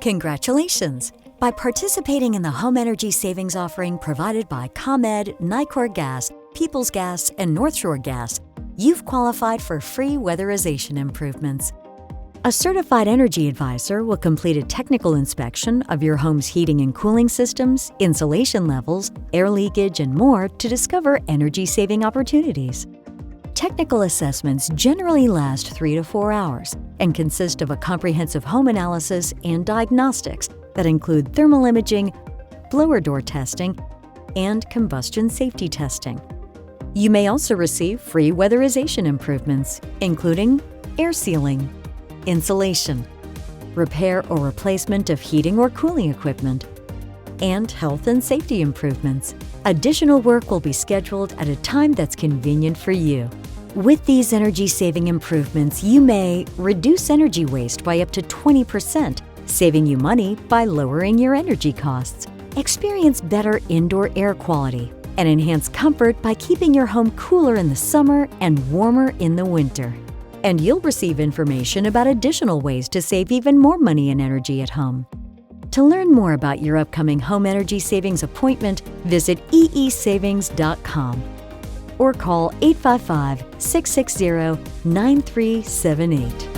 Congratulations! By participating in the home energy savings offering provided by ComEd, Nicor Gas, Peoples Gas, and North Shore Gas, you've qualified for free weatherization improvements. A certified energy advisor will complete a technical inspection of your home's heating and cooling systems, insulation levels, air leakage, and more to discover energy-saving opportunities. Technical assessments generally last 3 to 4 hours and consist of a comprehensive home analysis and diagnostics that include thermal imaging, blower door testing, and combustion safety testing. You may also receive free weatherization improvements, including air sealing, insulation, repair or replacement of heating or cooling equipment, and health and safety improvements. Additional work will be scheduled at a time that's convenient for you. With these energy-saving improvements, you may reduce energy waste by up to 20%, saving you money by lowering your energy costs, experience better indoor air quality, and enhance comfort by keeping your home cooler in the summer and warmer in the winter. And you'll receive information about additional ways to save even more money and energy at home. To learn more about your upcoming home energy savings appointment, visit eesavings.com or call 855-660-9378.